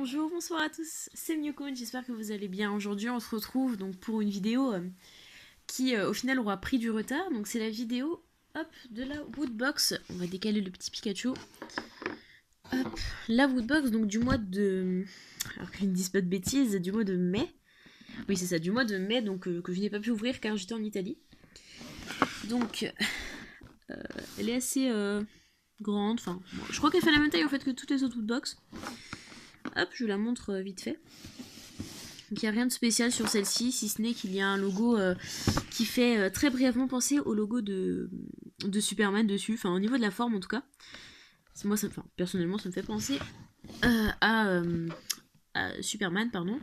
Bonjour, bonsoir à tous, c'est Miyoko, j'espère que vous allez bien. Aujourd'hui on se retrouve donc pour une vidéo qui au final aura pris du retard. Donc c'est la vidéo hop, de la Woodbox. On va décaler le petit Pikachu. Hop, la Woodbox donc du mois de... Alors que je ne dise pas de bêtises, du mois de mai. Oui c'est ça, du mois de mai donc que je n'ai pas pu ouvrir car j'étais en Italie. Donc elle est assez grande, enfin bon, je crois qu'elle fait la même taille en fait que toutes les autres Woodbox. Hop, je vous la montre vite fait. Donc il n'y a rien de spécial sur celle-ci, si ce n'est qu'il y a un logo qui fait très brièvement penser au logo de Superman dessus, enfin au niveau de la forme en tout cas. Moi, personnellement, ça me fait penser à Superman, pardon.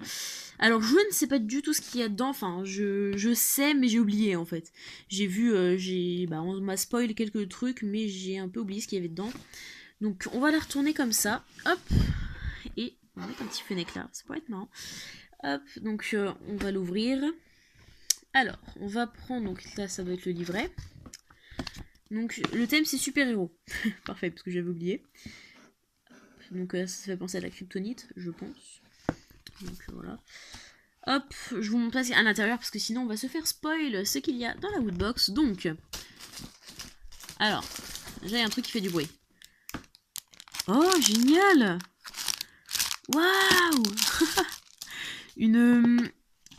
Alors je ne sais pas du tout ce qu'il y a dedans, enfin je sais mais j'ai oublié en fait. J'ai vu, on m'a spoil quelques trucs mais j'ai un peu oublié ce qu'il y avait dedans. Donc on va la retourner comme ça, hop, et on va mettre un petit fenêtre là, ça pourrait être marrant. Hop, donc on va l'ouvrir. Alors, on va prendre, donc là ça doit être le livret. Donc le thème c'est super-héros. Parfait, parce que j'avais oublié. Donc ça fait penser à la kryptonite, je pense. Donc voilà. Hop, je vous montre pas à l'intérieur parce que sinon on va se faire spoil ce qu'il y a dans la Woodbox. Donc, alors, j'ai un truc qui fait du bruit. Oh, génial! Waouh!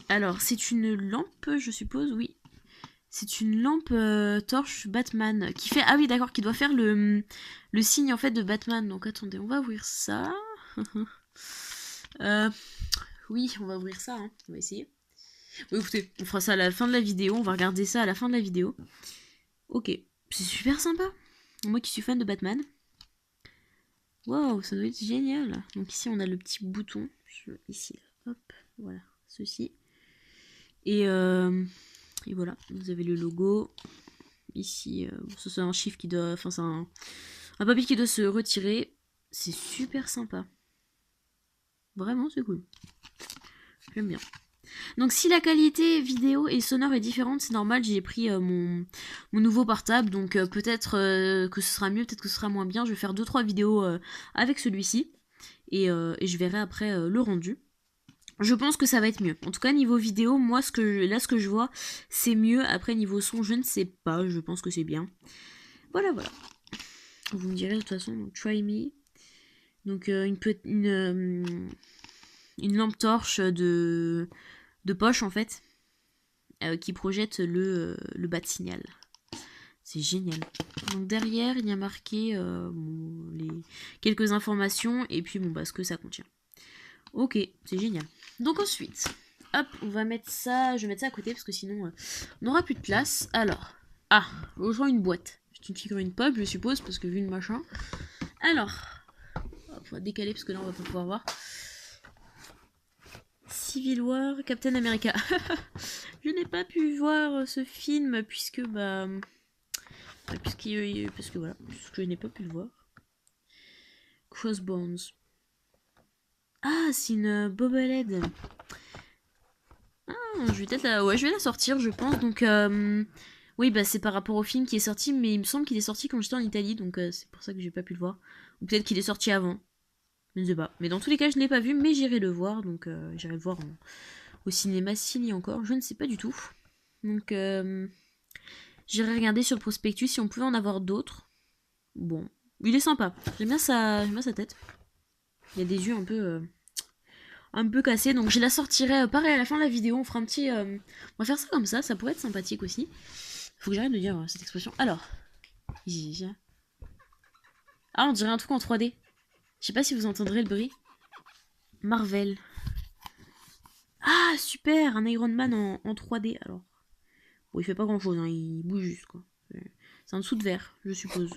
Alors, c'est une lampe, je suppose, oui. C'est une lampe torche Batman qui fait... Ah oui, d'accord, qui doit faire le signe, en fait, de Batman. Donc, attendez, on va ouvrir ça. Oui, on va ouvrir ça, hein. On va essayer. Oui, écoutez, on fera ça à la fin de la vidéo. On va regarder ça à la fin de la vidéo. Ok, c'est super sympa. Moi qui suis fan de Batman. Waouh, ça doit être génial. Donc ici, on a le petit bouton. Ici, là. Hop, voilà, ceci. Et voilà, vous avez le logo. Ici, c'est un chiffre qui doit... Enfin, c'est un papier qui doit se retirer. C'est super sympa. Vraiment, c'est cool. J'aime bien. Donc si la qualité vidéo et sonore est différente, c'est normal, j'ai pris mon nouveau portable, donc peut-être que ce sera mieux, peut-être que ce sera moins bien. Je vais faire 2-3 vidéos avec celui-ci, et je verrai après le rendu. Je pense que ça va être mieux. En tout cas, niveau vidéo, moi, ce que je vois, c'est mieux. Après, niveau son, je ne sais pas. Je pense que c'est bien. Voilà, voilà. Vous me direz de toute façon, donc, try me. Donc, une lampe torche de poche, en fait, qui projette le bat signal. C'est génial. Donc, derrière, il y a marqué quelques informations et puis, ce que ça contient. Ok, c'est génial. Donc ensuite, hop, on va mettre ça, je vais mettre ça à côté parce que sinon on n'aura plus de place. Alors, je rejoins une boîte. C'est une figurine pop, je suppose, parce que vu le machin. Alors, hop, on va décaler parce que là on va pas pouvoir voir. Civil War, Captain America. Je n'ai pas pu voir ce film puisque parce que je n'ai pas pu le voir. Crossbones. Ah, c'est une bobblehead. Je vais peut-être je vais la sortir, je pense. Donc, oui, c'est par rapport au film qui est sorti, mais il me semble qu'il est sorti quand j'étais en Italie, donc c'est pour ça que j'ai pas pu le voir. Ou peut-être qu'il est sorti avant. Je ne sais pas. Mais dans tous les cas, je ne l'ai pas vu, mais j'irai le voir. Donc, j'irai le voir au cinéma s'il y a encore. Je ne sais pas du tout. Donc, j'irai regarder sur le prospectus si on pouvait en avoir d'autres. Bon, il est sympa. J'aime bien sa tête. Il y a des yeux un peu cassés, donc je la sortirai pareil à la fin de la vidéo. On fera un petit. On va faire ça comme ça pourrait être sympathique aussi. Faut que j'arrête de dire cette expression. Alors. Ah, on dirait un truc en 3D. Je sais pas si vous entendrez le bruit. Marvel. Ah, super! Un Iron Man en 3D. Alors. Bon, il fait pas grand chose, hein, il bouge juste, quoi. C'est un dessous de verre, je suppose.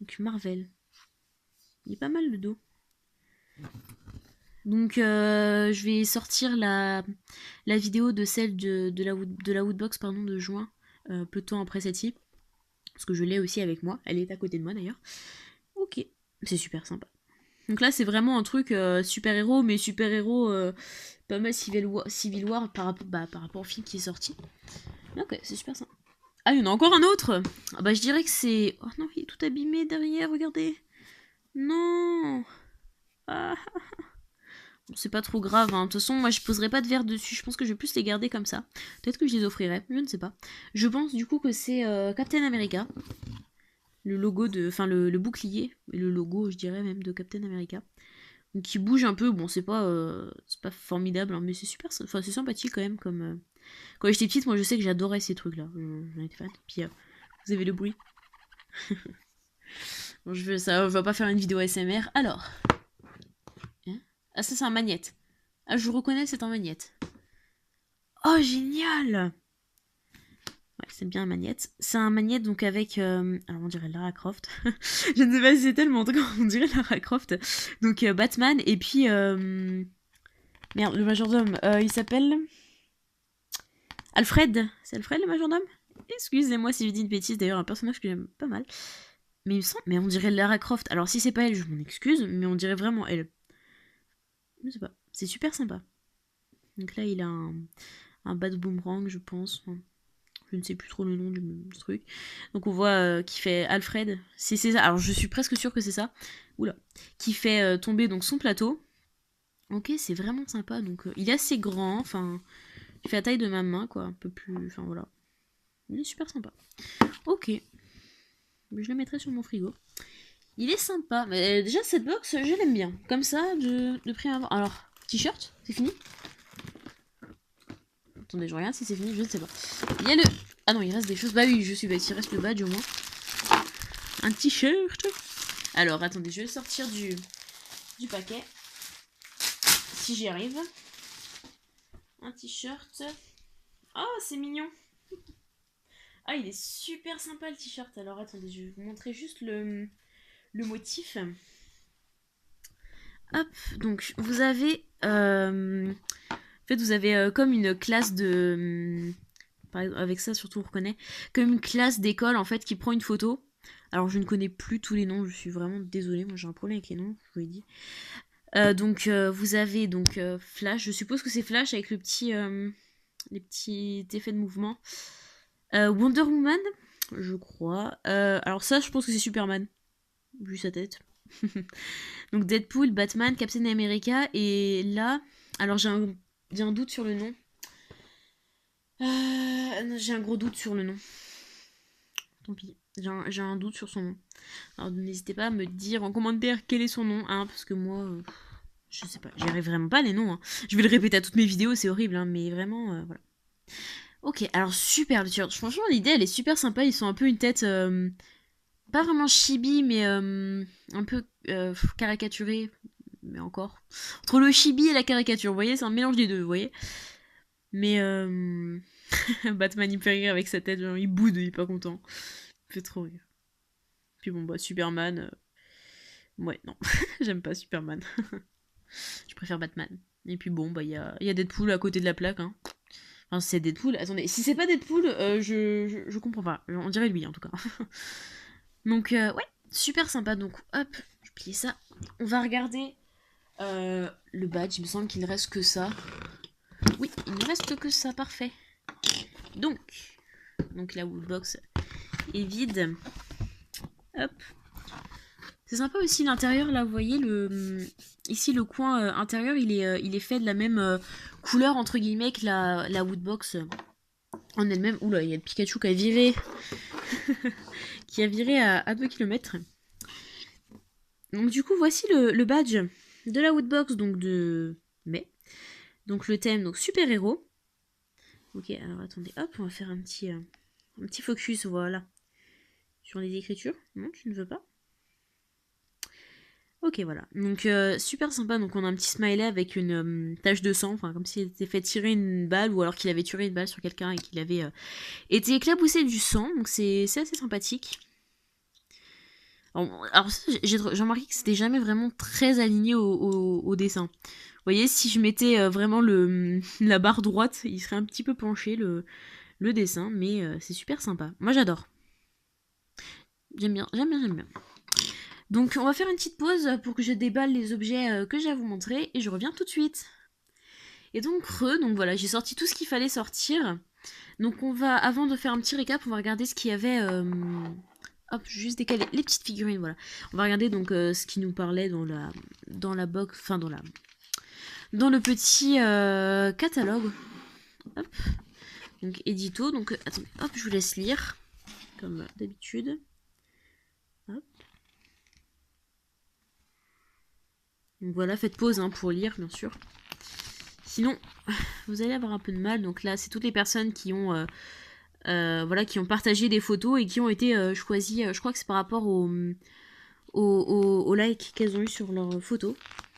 Donc, Marvel. Il est pas mal le dos. Donc je vais sortir la vidéo de celle de la Woodbox de juin, peu de temps après celle-ci. Parce que je l'ai aussi avec moi, elle est à côté de moi d'ailleurs. Ok, c'est super sympa. Donc là c'est vraiment un truc super-héros, mais super-héros pas mal Civil War par rapport au film qui est sorti. Ok, c'est super sympa. Ah, il y en a encore un autre. Ah je dirais que c'est... Oh non, il est tout abîmé derrière, regardez. Non. Ah. C'est pas trop grave, hein. De toute façon, moi je poserai pas de verre dessus. Je pense que je vais plus les garder comme ça. Peut-être que je les offrirai, je ne sais pas. Je pense du coup que c'est Captain America. Le logo de. Enfin, le bouclier. Et le logo, je dirais même, de Captain America. Donc qui bouge un peu. Bon, c'est pas formidable, hein, mais c'est super. Enfin, c'est sympathique quand même. Comme quand j'étais petite, moi je sais que j'adorais ces trucs-là. J'en étais fan. Puis vous avez le bruit. Bon, on va pas faire une vidéo ASMR. Alors. Hein, ah, ça c'est un magnète. Ah, je reconnais, c'est un magnète. Oh, génial! Ouais, c'est bien un magnète. C'est un magnète donc avec... alors on dirait Lara Croft. Je ne sais pas si c'est tellement truc, on dirait Lara Croft. Donc Batman et puis... Merde, le majordome. Il s'appelle... Alfred. C'est Alfred le majordome? Excusez-moi si je dis une bêtise, d'ailleurs un personnage que j'aime pas mal. Mais il me semble... Mais on dirait Lara Croft. Alors si c'est pas elle, je m'en excuse, mais on dirait vraiment elle. Je sais pas. C'est super sympa. Donc là il a un bat boomerang je pense. Je ne sais plus trop le nom du truc. Donc on voit qui fait Alfred. C'est ça. Alors je suis presque sûre que c'est ça. Oula. Qui fait tomber donc son plateau. Ok, c'est vraiment sympa. Donc il est assez grand. Enfin, il fait la taille de ma main, quoi. Un peu plus. Enfin voilà. Il est super sympa. Ok. Je le mettrai sur mon frigo. Il est sympa. Mais déjà cette box, je l'aime bien. Comme ça, de prime abord. Alors, t-shirt, c'est fini? Attendez, je regarde si c'est fini, je ne sais pas. Il y a le... Ah non, il reste des choses. Bah oui, je suis bête, il reste le badge au moins. Un t-shirt. Alors, attendez, je vais sortir du paquet. Si j'y arrive. Un t-shirt. Oh, c'est mignon. Ah, il est super sympa le t-shirt. Alors, attendez, je vais vous montrer juste le motif. Hop, donc vous avez... En fait, vous avez comme une classe de... avec ça, surtout, on reconnaît. Comme une classe d'école, en fait, qui prend une photo. Alors, je ne connais plus tous les noms, je suis vraiment désolée. Moi, j'ai un problème avec les noms, je vous l'ai dit. Donc, vous avez donc Flash. Je suppose que c'est Flash avec les petits effets de mouvement. Wonder Woman, je crois. Alors ça, je pense que c'est Superman, vu sa tête. Donc Deadpool, Batman, Captain America. Et là, alors j'ai un doute sur le nom. J'ai un gros doute sur le nom. Tant pis, j'ai un doute sur son nom. Alors n'hésitez pas à me dire en commentaire quel est son nom, hein, parce que moi, je sais pas, j'y arrive vraiment pas les noms. Hein. Je vais le répéter à toutes mes vidéos, c'est horrible, hein, mais vraiment, voilà. Ok, alors super le t-shirt. Franchement, l'idée elle est super sympa. Ils sont un peu une tête, pas vraiment chibi, mais un peu caricaturé, mais encore. Entre le chibi et la caricature, vous voyez, c'est un mélange des deux, vous voyez. Mais Batman il fait rire avec sa tête, genre, il boude, il est pas content. Il fait trop rire. Puis bon, bah Superman, ouais, non, j'aime pas Superman. Je préfère Batman. Et puis bon, bah il y a Deadpool à côté de la plaque, hein. Enfin, c'est Deadpool. Attendez, si c'est pas Deadpool, je comprends pas. On dirait lui en tout cas. Donc, ouais, super sympa. Donc, hop, je plie ça. On va regarder le badge. Il me semble qu'il ne reste que ça. Oui, il ne reste que ça, parfait. Donc la woodbox est vide. Hop. C'est sympa aussi l'intérieur, là, vous voyez, ici le coin intérieur, il est fait de la même couleur, entre guillemets, que la woodbox en elle-même. Oula, il y a le Pikachu qui a viré, qui a viré à 2 km. Donc du coup, voici le badge de la woodbox, donc de mai. Donc le thème, donc super-héros. Ok, alors attendez, hop, on va faire un petit focus, voilà, sur les écritures. Non, tu ne veux pas? Ok, voilà. Donc, super sympa. Donc, on a un petit smiley avec une tache de sang. Enfin, comme s'il était fait tirer une balle ou alors qu'il avait tiré une balle sur quelqu'un et qu'il avait été éclaboussé du sang. Donc, c'est assez sympathique. Alors j'ai remarqué que c'était jamais vraiment très aligné au dessin. Vous voyez, si je mettais vraiment la barre droite, il serait un petit peu penché le dessin. Mais c'est super sympa. Moi, j'adore. J'aime bien. Donc on va faire une petite pause pour que je déballe les objets que j'ai à vous montrer et je reviens tout de suite. Et donc donc voilà, j'ai sorti tout ce qu'il fallait sortir. Donc on va, avant de faire un petit récap, on va regarder ce qu'il y avait... hop, juste décaler les petites figurines, voilà. On va regarder donc ce qui nous parlait dans la box, enfin dans le petit catalogue. Hop. Donc édito, donc attendez, hop, je vous laisse lire, comme d'habitude. Hop. Donc voilà, faites pause hein, pour lire, bien sûr. Sinon, vous allez avoir un peu de mal. Donc là, c'est toutes les personnes qui ont, voilà, qui ont partagé des photos et qui ont été choisies. Je crois que c'est par rapport au like qu'elles ont eu sur leurs photos.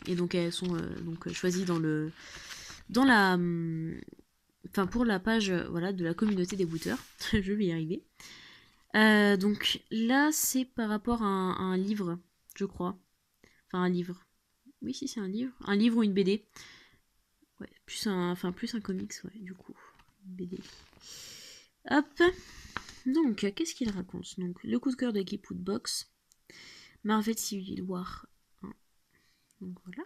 Et donc elles sont donc choisies dans la, enfin pour la page voilà de la communauté des booters. Je vais y arriver. Donc là, c'est par rapport à un livre, je crois. Enfin un livre. Oui, si c'est un livre ou une BD. Ouais, plus un comics, ouais, du coup. Une BD. Hop. Donc, qu'est-ce qu'il raconte? Donc, le coup de cœur de l'équipe Woodbox. Marvel Civil War 1. Donc voilà.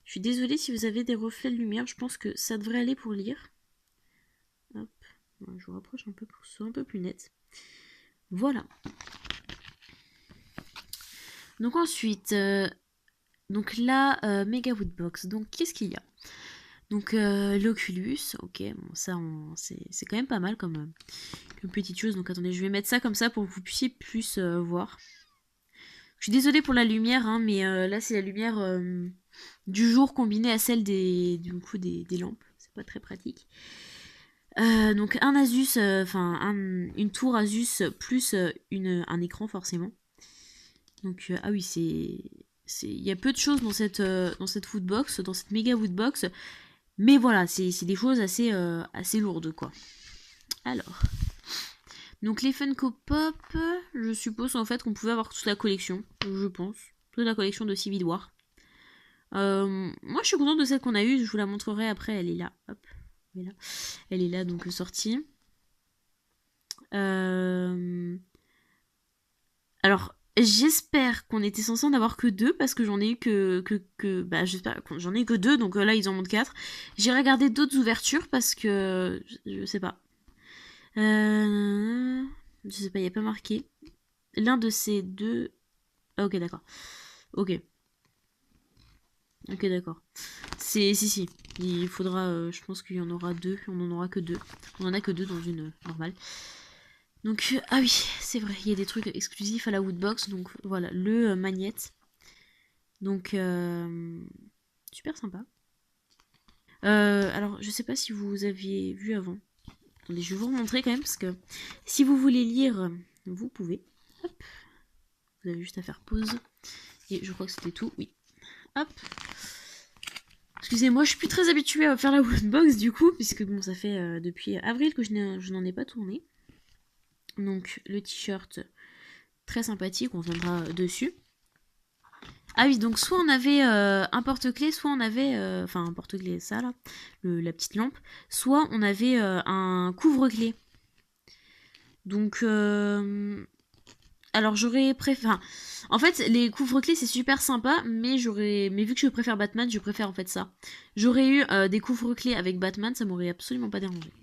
Je suis désolée si vous avez des reflets de lumière. Je pense que ça devrait aller pour lire. Hop. Je vous rapproche un peu pour que ce soit un peu plus net. Voilà. Donc ensuite, donc là, Mega Woodbox. Donc qu'est-ce qu'il y a? Donc l'Oculus, ok, bon ça c'est quand même pas mal comme petite chose. Donc attendez, je vais mettre ça comme ça pour que vous puissiez plus voir. Je suis désolée pour la lumière, hein, mais là c'est la lumière du jour combinée à celle du coup des lampes. C'est pas très pratique. Donc un Asus, une tour Asus plus un écran forcément. Donc ah oui, il y a peu de choses dans cette Woodbox, dans cette méga Woodbox, mais voilà, c'est des choses assez lourdes quoi. Alors, donc les Funko Pop, je suppose en fait qu'on pouvait avoir toute la collection, je pense, toute la collection de Civil War. Moi je suis contente de celle qu'on a eue, je vous la montrerai après, elle est là, hop, elle est là donc sortie. Alors j'espère qu'on était censé en avoir que deux parce que j'en ai eu bah j'espère que j'en ai eu que deux donc là ils en montrent 4. J'ai regardé d'autres ouvertures parce que je sais pas. Je sais pas, il n'y a pas marqué. L'un de ces deux. Ah, ok, d'accord. Ok. Ok, d'accord. Si. Il faudra. Je pense qu'il y en aura deux. On en aura que deux. On en a que deux dans une normale. Donc, ah oui, c'est vrai. Il y a des trucs exclusifs à la Woodbox. Donc, voilà. Le magnète. Donc, super sympa. Alors, je sais pas si vous aviez vu avant. Attendez, je vais vous remontrer quand même. Parce que si vous voulez lire, vous pouvez. Hop. Vous avez juste à faire pause. Et je crois que c'était tout, oui. Hop. Excusez-moi, je suis plus très habituée à faire la Woodbox du coup, puisque bon, ça fait depuis avril que je n'en ai pas tourné. Donc le t-shirt très sympathique, on viendra dessus. Ah oui, donc soit on avait un porte-clés, soit on avait, enfin un porte-clés, ça là, la petite lampe, soit on avait un couvre-clés. Donc alors j'aurais préféré. Enfin, en fait, les couvre-clés c'est super sympa, mais vu que je préfère Batman, je préfère en fait ça. J'aurais eu des couvre-clés avec Batman, ça m'aurait absolument pas dérangé.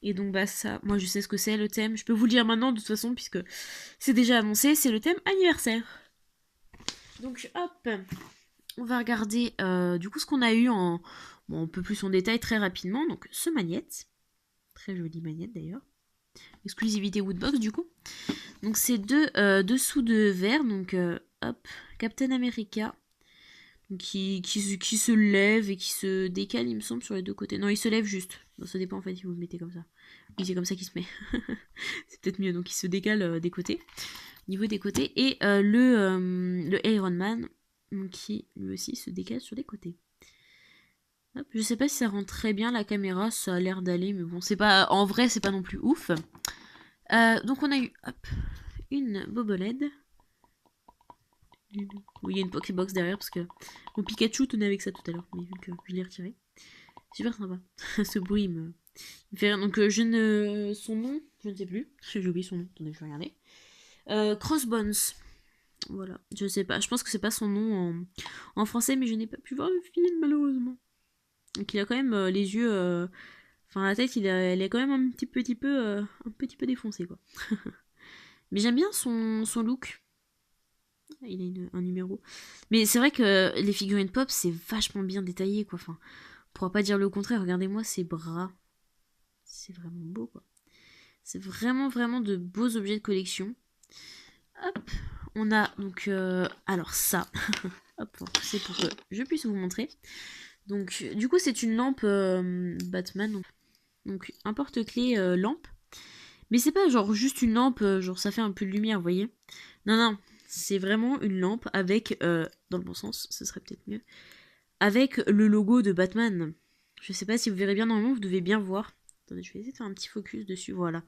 Et donc bah ça, moi je sais ce que c'est le thème. Je peux vous le dire maintenant de toute façon puisque c'est déjà annoncé, c'est le thème anniversaire. Donc hop, on va regarder du coup ce qu'on a eu en un peu plus en détail très rapidement. Donc ce magnète, très jolie magnète d'ailleurs. Exclusivité Woodbox du coup. Donc c'est deux dessous de verre, donc hop, Captain America, qui se lève et qui se décale, il me semble, sur les deux côtés. Non, il se lève juste. Bon, ça dépend en fait si vous le mettez comme ça. Oui, c'est comme ça qu'il se met. C'est peut-être mieux. Donc il se décale des côtés, au niveau des côtés. Et le Iron Man, qui lui aussi se décale sur les côtés. Hop, je sais pas si ça rend très bien la caméra, ça a l'air d'aller, mais bon, c'est pas. En vrai, c'est pas non plus ouf. Donc on a eu hop, une bobolette. Oui, il y a une Pokébox derrière parce que mon Pikachu tenait avec ça tout à l'heure, mais vu que je l'ai retiré. Super sympa. Ce bruit il me fait rire. Donc son nom, je ne sais plus. J'ai oublié son nom. Attendez, je vais regarder. Crossbones. Voilà, je sais pas. Je pense que c'est pas son nom en français, mais je n'ai pas pu voir le film malheureusement. Donc il a quand même les yeux. Enfin la tête, elle est quand même un petit peu défoncée quoi. Mais j'aime bien son look. Il a un numéro. Mais c'est vrai que les figurines pop, c'est vachement bien détaillé, quoi. Enfin, on pourra pas dire le contraire. Regardez-moi ces bras. C'est vraiment beau, quoi. C'est vraiment, vraiment de beaux objets de collection. Hop, on a donc... alors ça, hop, c'est pour que je puisse vous montrer. Donc, du coup, c'est une lampe Batman. Donc, un porte-clés lampe. Mais c'est pas genre juste une lampe, genre ça fait un peu de lumière, vous voyez. Non, non, c'est vraiment une lampe avec, dans le bon sens, ce serait peut-être mieux, avec le logo de Batman. Je sais pas si vous verrez bien, normalement vous devez bien voir. Attendez, je vais essayer de faire un petit focus dessus, voilà.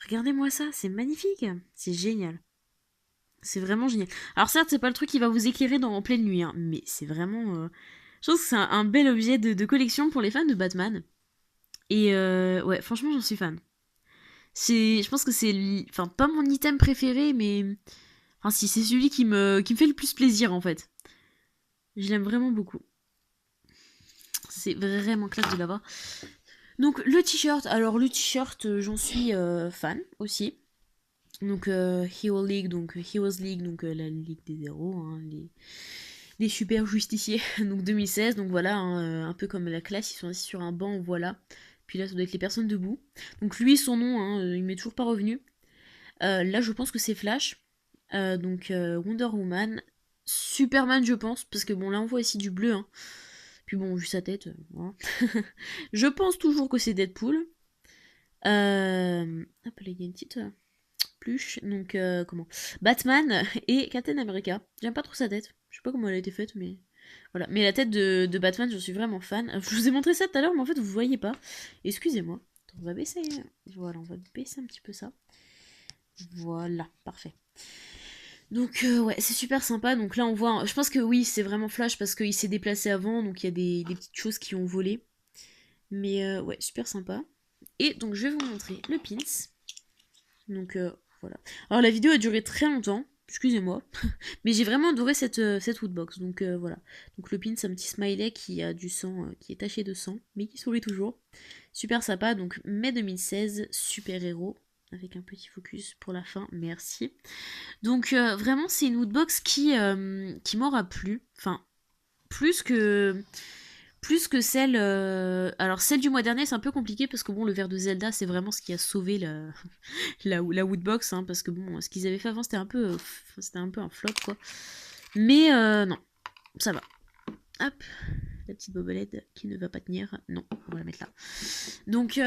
Regardez-moi ça, c'est magnifique, c'est génial. C'est vraiment génial. Alors certes, c'est pas le truc qui va vous éclairer en pleine nuit, hein, mais c'est vraiment... je pense que c'est un bel objet de collection pour les fans de Batman. Et ouais, franchement, j'en suis fan. Je pense que c'est, enfin, pas mon item préféré, mais, enfin, si, c'est celui qui me fait le plus plaisir, en fait. Je l'aime vraiment beaucoup. C'est vraiment classe de l'avoir. Donc, le t-shirt, alors le t-shirt, j'en suis fan, aussi. Donc, Hero League, donc Heroes League, donc la Ligue des héros, hein, les super justiciers, donc 2016, donc voilà, hein, un peu comme la classe, ils sont assis sur un banc, voilà. Puis là, ça doit être les personnes debout. Donc lui, son nom, hein, il m'est toujours pas revenu. Là, je pense que c'est Flash. Donc Wonder Woman. Superman, je pense, parce que bon, là, on voit ici du bleu. Hein. Puis bon, vu sa tête, voilà. Je pense toujours que c'est Deadpool. Hop, là, il y a une petite pluche. Donc, comment Batman et Captain America. J'aime pas trop sa tête. Je sais pas comment elle a été faite, mais... Voilà. Mais la tête de Batman, je suis vraiment fan. Je vous ai montré ça tout à l'heure, mais en fait, vous voyez pas. Excusez-moi. On va baisser. Voilà, on va baisser un petit peu ça. Voilà, parfait. Donc ouais, c'est super sympa. Donc là on voit, je pense que oui, c'est vraiment Flash parce qu'il s'est déplacé avant, donc il y a des petites choses qui ont volé. Mais ouais, super sympa. Et donc je vais vous montrer le pins. Donc voilà. Alors la vidéo a duré très longtemps, excusez-moi. Mais j'ai vraiment adoré cette woodbox. Donc voilà. Donc le pins, c'est un petit smiley qui a du sang, qui est taché de sang, mais qui sourit toujours. Super sympa. Donc mai 2016, super héros. Avec un petit focus pour la fin, merci. Donc vraiment c'est une woodbox qui m'aura plu. Enfin, plus que celle... alors celle du mois dernier c'est un peu compliqué parce que bon le verre de Zelda c'est vraiment ce qui a sauvé la woodbox. Hein, parce que bon ce qu'ils avaient fait avant c'était un peu un flop quoi. Mais non, ça va. Hop, la petite bobelette qui ne va pas tenir. Non, on va la mettre là. Donc...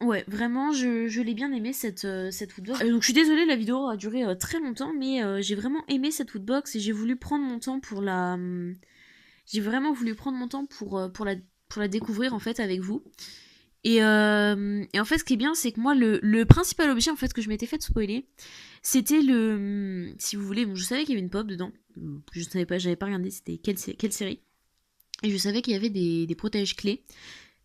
ouais, vraiment, je l'ai bien aimé cette woodbox. Donc je suis désolée, la vidéo a duré très longtemps, mais j'ai vraiment aimé cette woodbox et j'ai voulu prendre mon temps pour la... j'ai vraiment voulu prendre mon temps pour la découvrir en fait avec vous. Et en fait, ce qui est bien, c'est que moi, le principal objet en fait que je m'étais fait spoiler, c'était le... Si vous voulez, bon, je savais qu'il y avait une pop dedans. Je savais pas, j'avais pas regardé c'était quelle série. Et je savais qu'il y avait des protège-clés.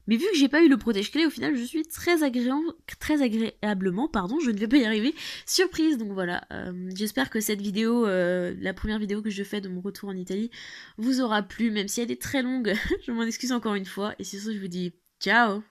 Mais vu que j'ai pas eu le protège-clés, au final, je suis très agréablement, pardon, je ne vais pas y arriver, surprise. Donc voilà, j'espère que cette vidéo, la première vidéo que je fais de mon retour en Italie, vous aura plu, même si elle est très longue. Je m'en excuse encore une fois. Et c'est ça, je vous dis ciao!